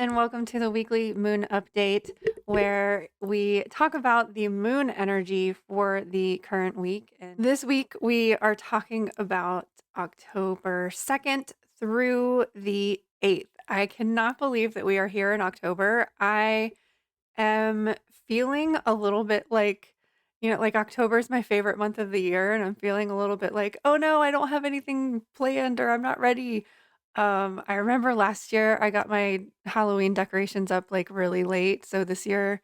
and welcome to the weekly moon update where we talk about the moon energy for the current week. And this week, we are talking about October 2nd through the 8th. I cannot believe that we are here in October. I am feeling a little bit like, like October is my favorite month of the year, and I'm feeling a little bit like, oh no, I don't have anything planned or I'm not ready. I remember last year I got my Halloween decorations up like really late. So this year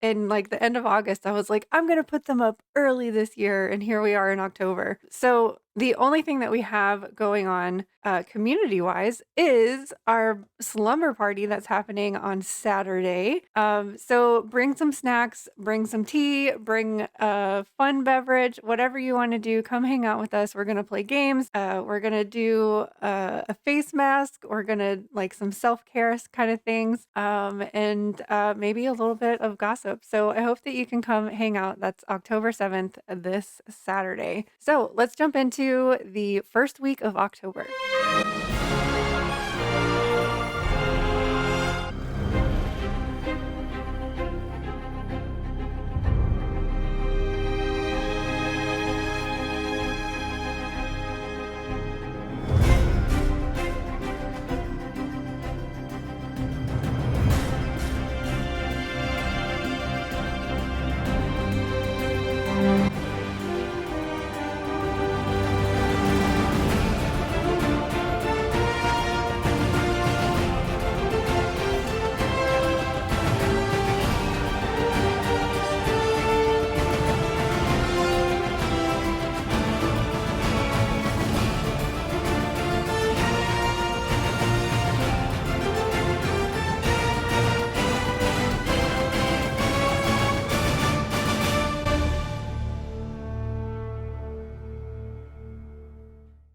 in like the end of August, I was like, I'm gonna put them up early this year, and here we are in October. So the only thing that we have going on community wise is our slumber party that's happening on Saturday. So bring some snacks, bring some tea, bring a fun beverage, whatever you want to do. Come hang out with us. We're gonna play games. We're gonna do a face mask. We're gonna like some self care kind of things, and maybe a little bit of gossip. So I hope that you can come hang out. That's October 7th, this Saturday. So let's jump into the first week of October.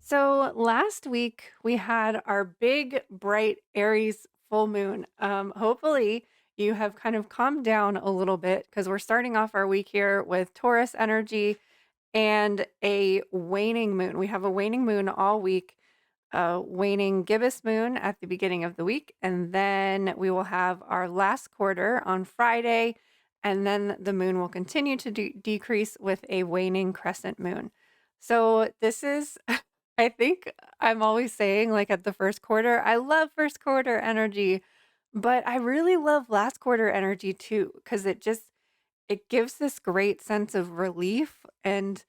So last week we had our big bright Aries full moon. Hopefully you have kind of calmed down a little bit because we're starting off our week here with Taurus energy and a waning moon. We have a waning moon all week, waning gibbous moon at the beginning of the week, and then we will have our last quarter on Friday, and then the moon will continue to decrease with a waning crescent moon. So this is I think I'm always saying, like, at the first quarter, I love first quarter energy, but I really love last quarter energy too, because it gives this great sense of relief and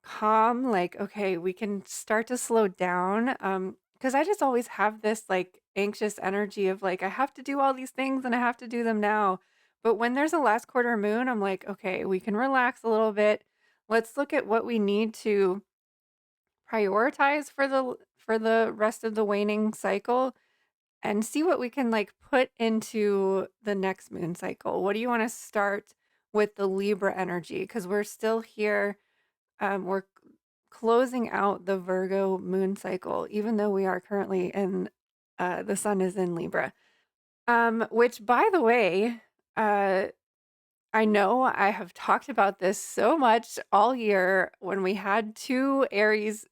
calm, like, okay, we can start to slow down. Because I just always have this like anxious energy of like, I have to do all these things and I have to do them now. But when there's a last quarter moon, I'm like, okay, we can relax a little bit. Let's look at what we need to prioritize for the rest of the waning cycle and see what we can like put into the next moon cycle. What do you want to start with the Libra energy? Because we're still here. We're closing out the Virgo moon cycle, even though we are currently in the sun is in Libra. Which by the way, I know I have talked about this so much all year when we had two Aries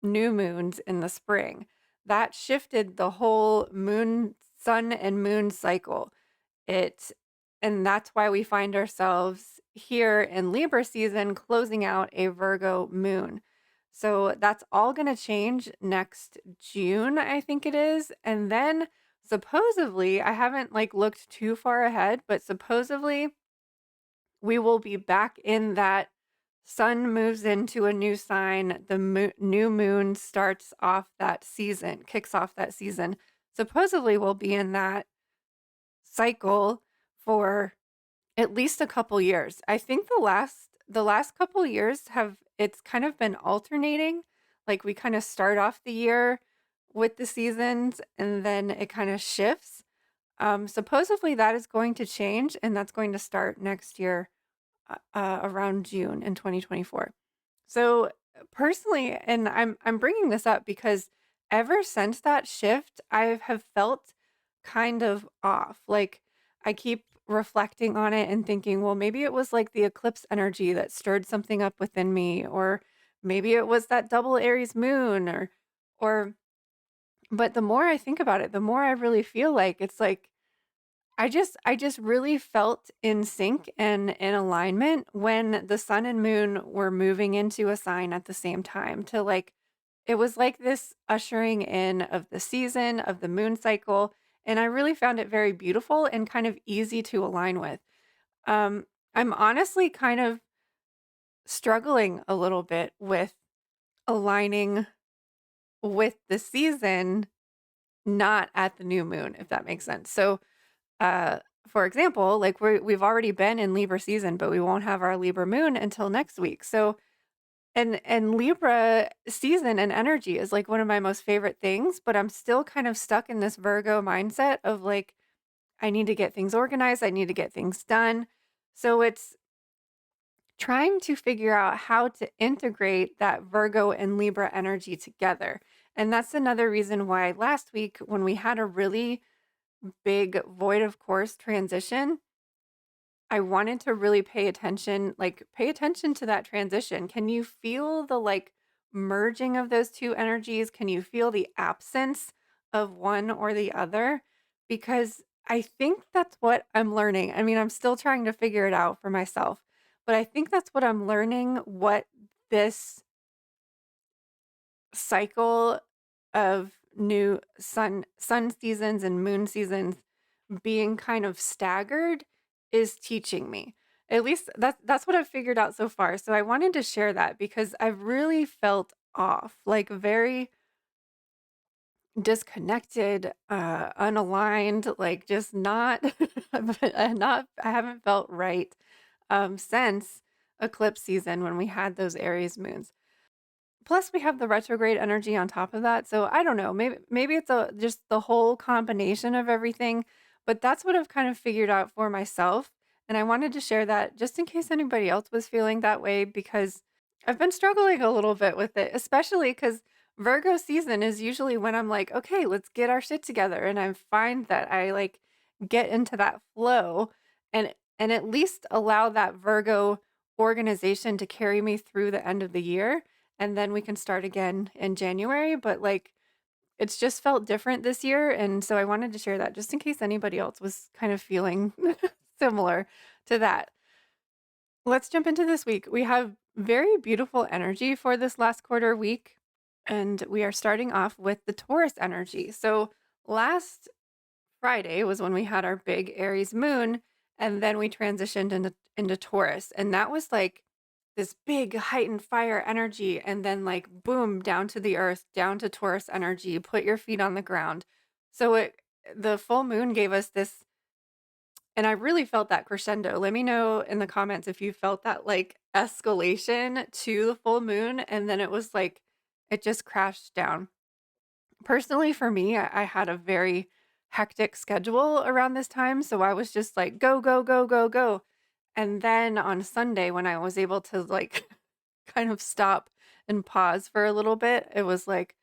new moons in the spring. That shifted the whole moon, sun, and moon cycle. It, and that's why we find ourselves here in Libra season closing out a Virgo moon. So that's all going to change next June, I think it is. And then supposedly, I haven't like looked too far ahead, but supposedly we will be back in that sun moves into a new sign. The new moon starts off that season, kicks off that season. Supposedly, we'll be in that cycle for at least a couple years. I think the last couple years have it's kind of been alternating. Like we kind of start off the year with the seasons and then it kind of shifts. Supposedly that is going to change and that's going to start next year around June in 2024. So personally, and I'm bringing this up because ever since that shift, I have felt kind of off. Like I keep reflecting on it and thinking, well, maybe it was like the eclipse energy that stirred something up within me, or maybe it was that double Aries moon, or but the more I think about it, the more I really feel like it's like I just really felt in sync and in alignment when the sun and moon were moving into a sign at the same time to like it was like this ushering in of the season of the moon cycle, and I really found it very beautiful and kind of easy to align with. Um I'm honestly kind of struggling a little bit with aligning with the season not at the new moon, if that makes sense. So, uh, for example, like we've already been in Libra season, but we won't have our Libra moon until next week. So, and Libra season and energy is like one of my most favorite things, but I'm still kind of stuck in this Virgo mindset of like I need to get things organized, I need to get things done. So it's trying to figure out how to integrate that Virgo and Libra energy together. And that's another reason why last week, when we had a really big void of course transition, I wanted to really pay attention to that transition. Can you feel the like merging of those two energies? Can you feel the absence of one or the other? Because I think that's what I'm learning. I mean, I'm still trying to figure it out for myself, but I think that's what I'm learning what this cycle of new sun seasons and moon seasons being kind of staggered is teaching me. At least that's what I've figured out so far. So I wanted to share that because I've really felt off, like very disconnected, unaligned, like just not not I haven't felt right since eclipse season when we had those Aries moons. Plus, we have the retrograde energy on top of that, so I don't know, maybe it's a just the whole combination of everything, but that's what I've kind of figured out for myself, and I wanted to share that just in case anybody else was feeling that way because I've been struggling a little bit with it, especially because Virgo season is usually when I'm like, "Okay, let's get our shit together," and I find that I, like, get into that flow and at least allow that Virgo organization to carry me through the end of the year, and then we can start again in January, but, like, it's just felt different this year, and so I wanted to share that just in case anybody else was kind of feeling similar to that. Let's jump into this week. We have very beautiful energy for this last quarter week, and we are starting off with the Taurus energy. So, last Friday was when we had our big Aries moon, and then we transitioned into Taurus, and that was like this big heightened fire energy, and then like boom down to the earth, down to Taurus energy. Put your feet on the ground. So it the full moon gave us this, and I really felt that crescendo. Let me know in the comments if you felt that like escalation to the full moon, and then it was like it just crashed down. Personally, for me, I had a very hectic schedule around this time, so I was just like, "Go, go, go, go, go." And then on Sunday, when I was able to, like, kind of stop and pause for a little bit, it was like,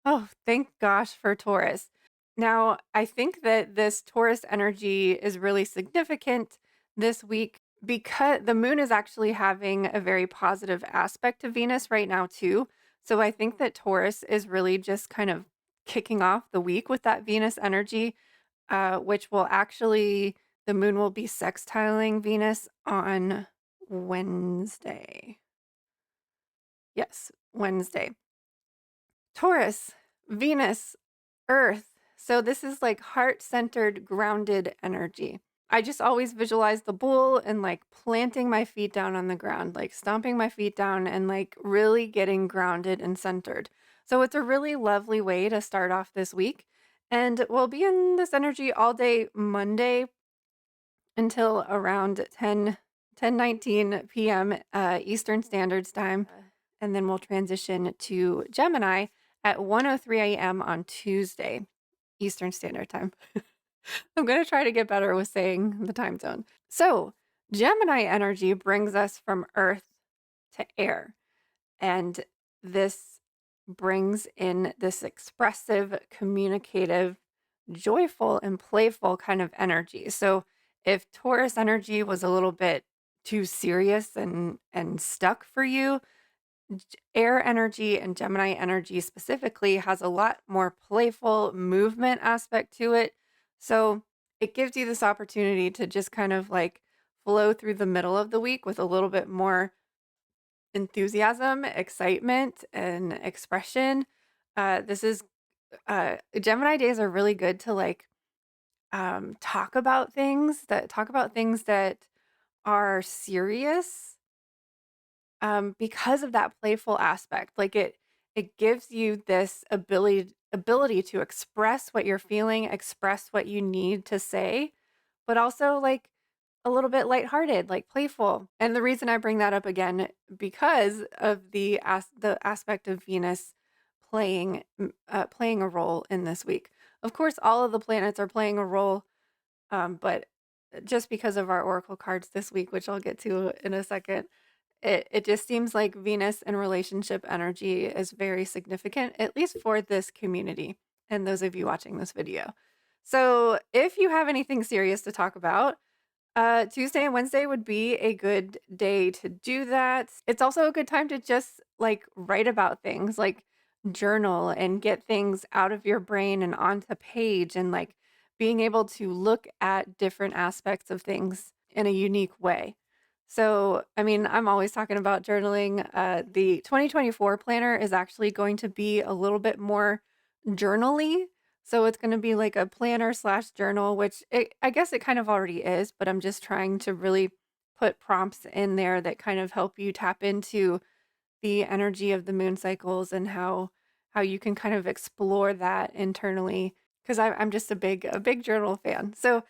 "Oh, thank gosh for Taurus." Now, I think that this Taurus energy is really significant this week because the moon is actually having a very positive aspect to Venus right now too. So I think that Taurus is really just kind of kicking off the week with that Venus energy, which will actually the moon will be sextiling Venus on Wednesday. Yes, Wednesday. Taurus, Venus, Earth. So this is like heart-centered, grounded energy. I just always visualize the bull and like planting my feet down on the ground, like stomping my feet down and like really getting grounded and centered. So it's a really lovely way to start off this week. And we'll be in this energy all day Monday until around 10:19 p.m. Eastern Standard Time. And then we'll transition to Gemini at 1:03 a.m. on Tuesday, Eastern Standard Time. I'm going to try to get better with saying the time zone. So, Gemini energy brings us from earth to air. And this brings in this expressive, communicative, joyful, and playful kind of energy. So, if Taurus energy was a little bit too serious and stuck for you, air energy and Gemini energy specifically has a lot more playful movement aspect to it. So it gives you this opportunity to just kind of like flow through the middle of the week with a little bit more enthusiasm, excitement, and expression. This is Gemini days are really good to like talk about things that are serious because of that playful aspect. Like it gives you this ability to express what you're feeling, express what you need to say, but also like a little bit lighthearted, like playful. And the reason I bring that up again because of the aspect of Venus playing a role in this week. Of course, all of the planets are playing a role, but just because of our oracle cards this week, which I'll get to in a second, it just seems like Venus and relationship energy is very significant, at least for this community and those of you watching this video. So if you have anything serious to talk about, Tuesday and Wednesday would be a good day to do that. It's also a good time to just like write about things, like journal and get things out of your brain and onto page and like being able to look at different aspects of things in a unique way. So, I mean, I'm always talking about journaling. The 2024 planner is actually going to be a little bit more journally, so it's gonna be like a planner slash journal, which I guess it kind of already is, but I'm just trying to really put prompts in there that kind of help you tap into the energy of the moon cycles and how you can kind of explore that internally. Because I'm just a big journal fan. So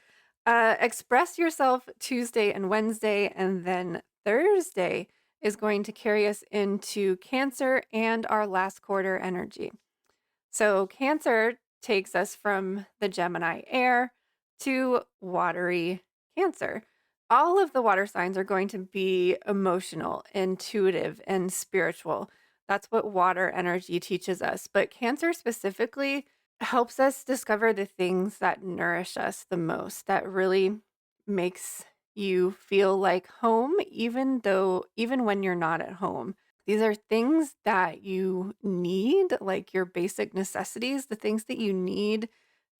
express yourself Tuesday and Wednesday, and then Thursday is going to carry us into Cancer and our last quarter energy. So Cancer takes us from the Gemini air to watery Cancer. All of the water signs are going to be emotional, intuitive, and spiritual. That's what water energy teaches us. But Cancer specifically helps us discover the things that nourish us the most, that really makes you feel like home, even when you're not at home. These are things that you need, like your basic necessities, the things that you need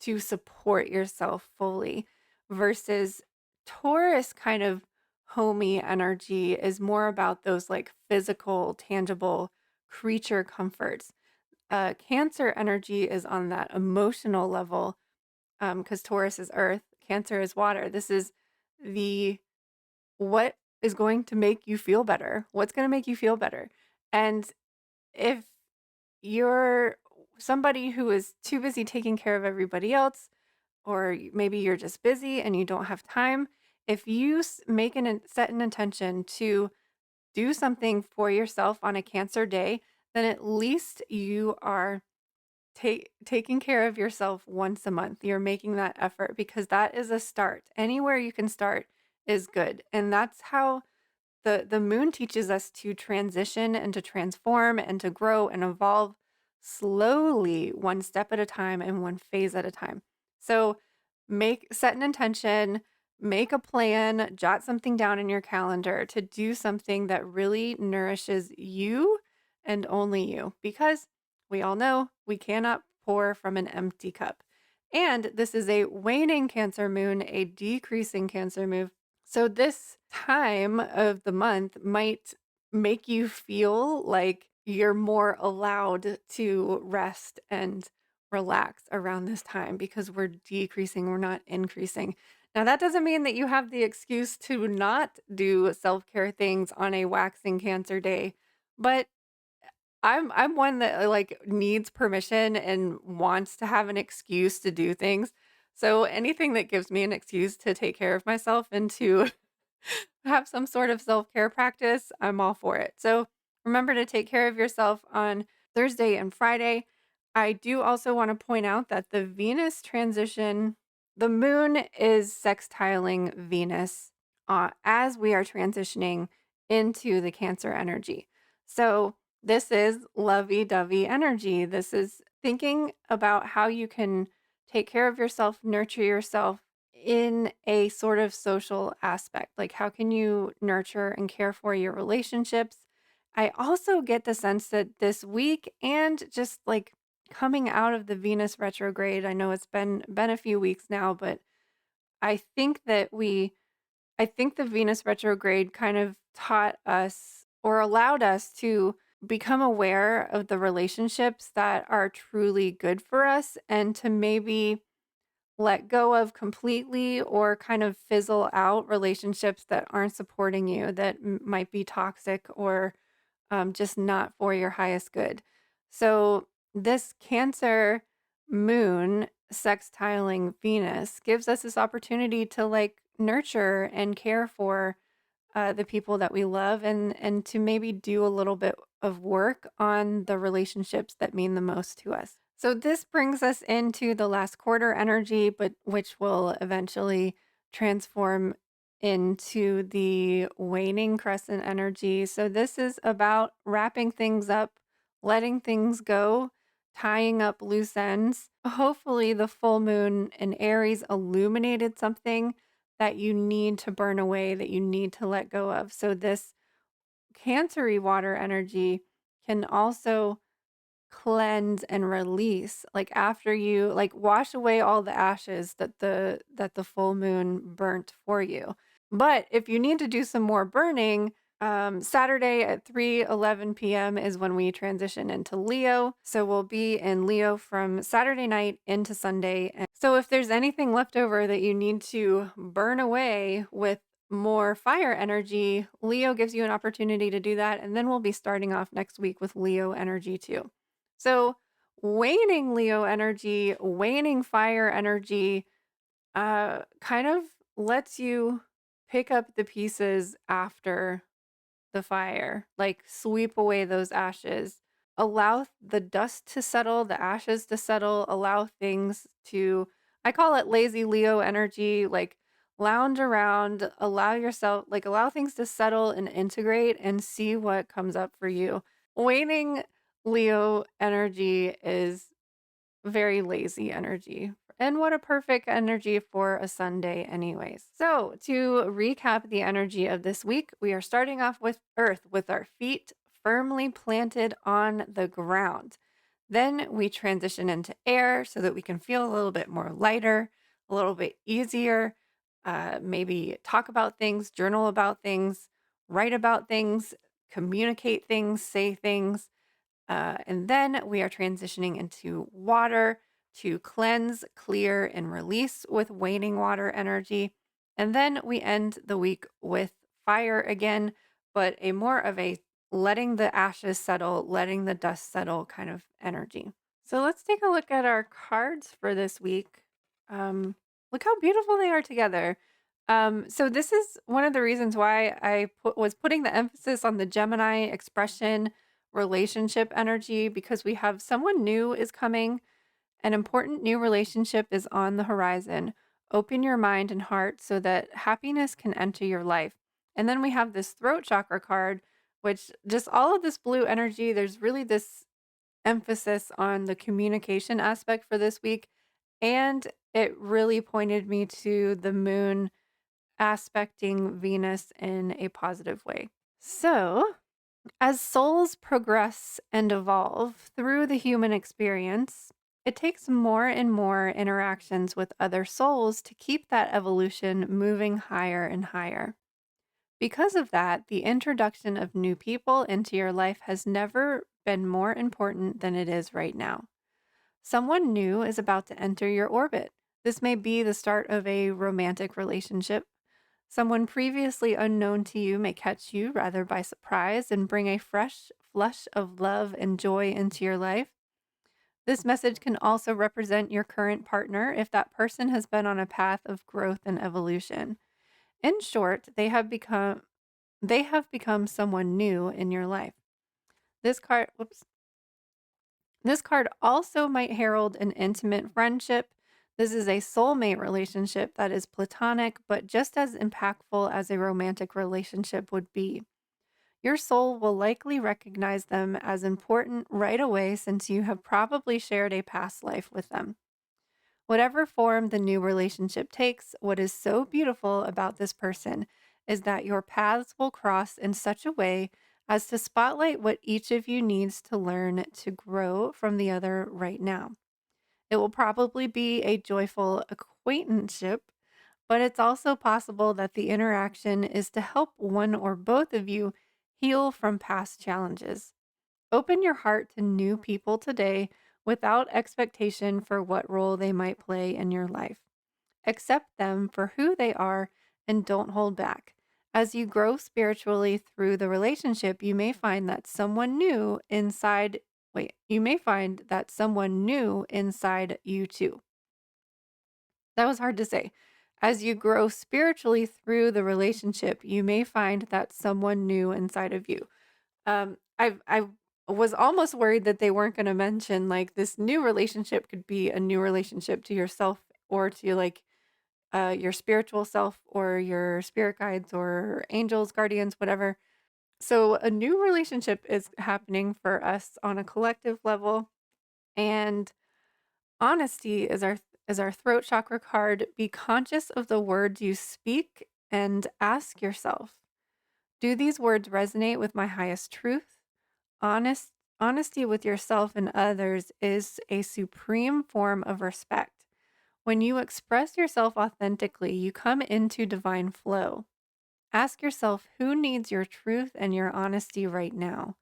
to support yourself fully, versus Taurus kind of homey energy is more about those like physical, tangible creature comforts. Cancer energy is on that emotional level, because Taurus is earth, Cancer is water. This is the what is going to make you feel better? What's going to make you feel better? And if you're somebody who is too busy taking care of everybody else, or maybe you're just busy and you don't have time, if you set an intention to do something for yourself on a Cancer day, then at least you are taking care of yourself once a month. You're making that effort because that is a start. Anywhere you can start is good. And that's how the moon teaches us to transition and to transform and to grow and evolve slowly, one step at a time and one phase at a time. So set an intention, make a plan, jot something down in your calendar to do something that really nourishes you and only you, because we all know we cannot pour from an empty cup. And this is a waning Cancer moon, a decreasing Cancer moon. So this time of the month might make you feel like you're more allowed to rest and relax around this time because we're decreasing, we're not increasing. Now, that doesn't mean that you have the excuse to not do self-care things on a waxing Cancer day, but I'm one that, like, needs permission and wants to have an excuse to do things. So anything that gives me an excuse to take care of myself and to have some sort of self-care practice, I'm all for it. So remember to take care of yourself on Thursday and Friday. I do also want to point out that the Venus transition, the moon is sextiling Venus as we are transitioning into the Cancer energy. So this is lovey-dovey energy. This is thinking about how you can take care of yourself, nurture yourself in a sort of social aspect. Like, how can you nurture and care for your relationships? I also get the sense that this week and just like coming out of the Venus retrograde, I know it's been a few weeks now, but I think that I think the Venus retrograde kind of taught us or allowed us to become aware of the relationships that are truly good for us and to maybe let go of completely or kind of fizzle out relationships that aren't supporting you, that might be toxic or just not for your highest good. So, this Cancer moon sextiling Venus gives us this opportunity to like nurture and care for the people that we love and to maybe do a little bit of work on the relationships that mean the most to us. So this brings us into the last quarter energy, but which will eventually transform into the waning crescent energy. So this is about wrapping things up, letting things go, tying up loose ends. Hopefully the full moon in Aries illuminated something that you need to burn away, that you need to let go of. So this Cancery water energy can also cleanse and release, like after you like wash away all the ashes that the full moon burnt for you. But if you need to do some more burning, Saturday at 3:11 p.m. is when we transition into Leo. So we'll be in Leo from Saturday night into Sunday. And so if there's anything left over that you need to burn away with more fire energy, Leo gives you an opportunity to do that. And then we'll be starting off next week with Leo energy too. So waning Leo energy, waning fire energy, kind of lets you pick up the pieces after the fire, like sweep away those ashes, allow the dust to settle, the ashes to settle, allow things to, I call it lazy Leo energy, like lounge around, allow yourself, like allow things to settle and integrate and see what comes up for you. Waning Leo energy is very lazy energy. And what a perfect energy for a Sunday, anyways. So, to recap the energy of this week, we are starting off with Earth with our feet firmly planted on the ground. Then we transition into air so that we can feel a little bit more lighter, a little bit easier, maybe talk about things, journal about things, write about things, communicate things, say things. And then we are transitioning into water to cleanse, clear, and release with waning water energy. And then we end the week with fire again, but a more of a letting the ashes settle, letting the dust settle kind of energy. So let's take a look at our cards for this week. Look how beautiful they are together. So this is one of the reasons why was putting the emphasis on the Gemini expression relationship energy because we have someone new is coming. An important new relationship is on the horizon. Open your mind and heart so that happiness can enter your life. And then we have this throat chakra card, which just all of this blue energy, there's really this emphasis on the communication aspect for this week. And it really pointed me to the moon aspecting Venus in a positive way. So, as souls progress and evolve through the human experience, it takes more and more interactions with other souls to keep that evolution moving higher and higher. Because of that, the introduction of new people into your life has never been more important than it is right now. Someone new is about to enter your orbit. This may be the start of a romantic relationship. Someone previously unknown to you may catch you rather by surprise and bring a fresh flush of love and joy into your life. This message can also represent your current partner if that person has been on a path of growth and evolution. In short, they have become someone new in your life. This card, whoops, this card also might herald an intimate friendship. This is a soulmate relationship that is platonic, but just as impactful as a romantic relationship would be. Your soul will likely recognize them as important right away since you have probably shared a past life with them. Whatever form the new relationship takes, what is so beautiful about this person is that your paths will cross in such a way as to spotlight what each of you needs to learn to grow from the other right now. It will probably be a joyful acquaintanceship, but it's also possible that the interaction is to help one or both of you heal from past challenges. Open your heart to new people today without expectation for what role they might play in your life. Accept them for who they are and don't hold back. As you grow spiritually through the relationship, you may find that someone new inside, you may find that someone new inside you too. That was hard to say. As you grow spiritually through the relationship, you may find that someone new inside of you. I was almost worried that they weren't going to mention like this new relationship could be a new relationship to yourself or to like your spiritual self or your spirit guides or angels, guardians, whatever. So a new relationship is happening for us on a collective level, and honesty is our throat chakra card. Be conscious of the words you speak and ask yourself, do these words resonate with my highest truth? Honest Honesty with yourself and others is a supreme form of respect. When you express yourself authentically, you come into divine flow. Ask yourself who needs your truth and your honesty right now.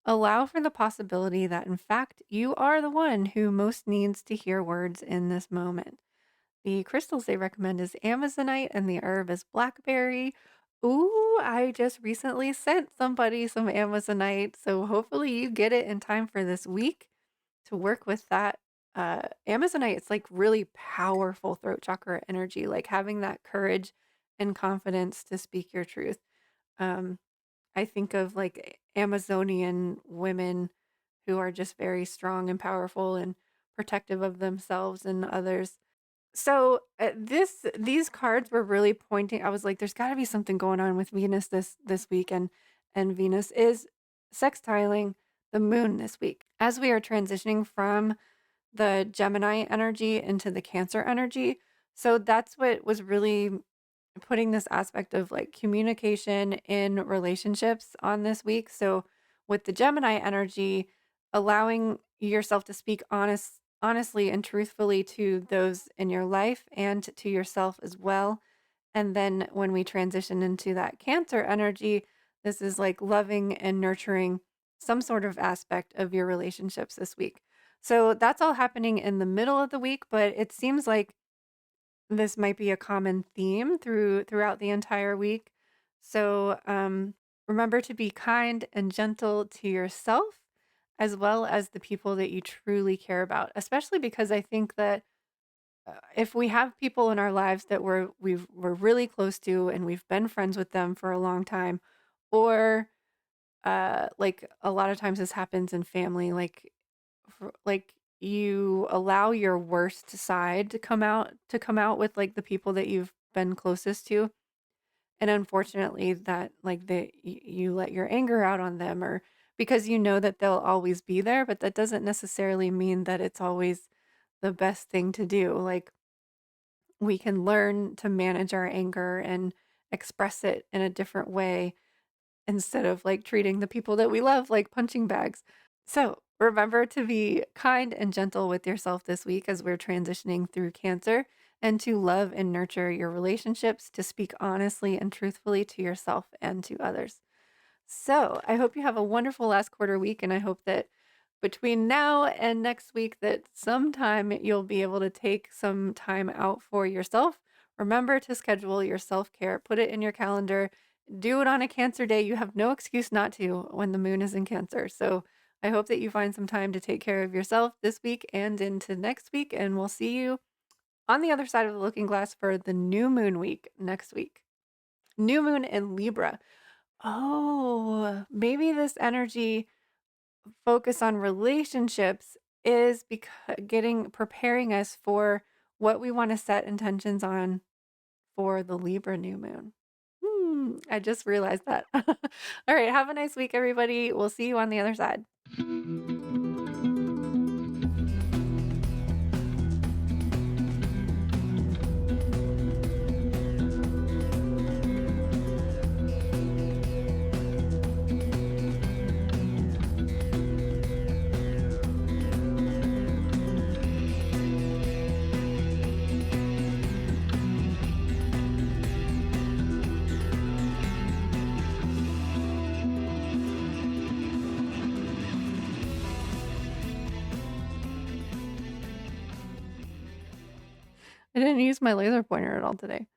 Allow for the possibility that, in fact, you are the one who most needs to hear words in this moment. The crystals they recommend is Amazonite and the herb is blackberry. Ooh, I just recently sent somebody some Amazonite, so hopefully you get it in time for this week to work with that. Amazonite, it's like really powerful throat chakra energy, like having that courage and confidence to speak your truth. Um, I think of like Amazonian women who are just very strong and powerful and protective of themselves and others. So these cards were really pointing. I was like, there's got to be something going on with Venus this week, and Venus is sextiling the moon this week as we are transitioning from the Gemini energy into the Cancer energy. So that's what was really putting this aspect of like communication in relationships on this week. So with the Gemini energy, allowing yourself to speak honestly and truthfully to those in your life and to yourself as well. And then when we transition into that Cancer energy, this is like loving and nurturing some sort of aspect of your relationships this week. So that's all happening in the middle of the week, but it seems like this might be a common theme throughout the entire week. So remember to be kind and gentle to yourself as well as the people that you truly care about, especially because I think that if we have people in our lives that we're really close to and we've been friends with them for a long time, or like a lot of times this happens in family, like you allow your worst side to come out with like the people that you've been closest to, and unfortunately that like you let your anger out on them, or because you know that they'll always be there, but that doesn't necessarily mean that it's always the best thing to do. Like we can learn to manage our anger and express it in a different way instead of like treating the people that we love like punching bags. So remember to be kind and gentle with yourself this week as we're transitioning through Cancer, and to love and nurture your relationships, to speak honestly and truthfully to yourself and to others. So I hope you have a wonderful last quarter week, and I hope that between now and next week that sometime you'll be able to take some time out for yourself. Remember to schedule your self-care, put it in your calendar, do it on a Cancer day. You have no excuse not to when the moon is in Cancer. So I hope that you find some time to take care of yourself this week and into next week, and we'll see you on the other side of the looking glass for the new moon week next week. New moon in Libra. Oh, maybe this energy focus on relationships is preparing us for what we want to set intentions on for the Libra new moon. I just realized that. All right, have a nice week, everybody. We'll see you on the other side. I didn't use my laser pointer at all today.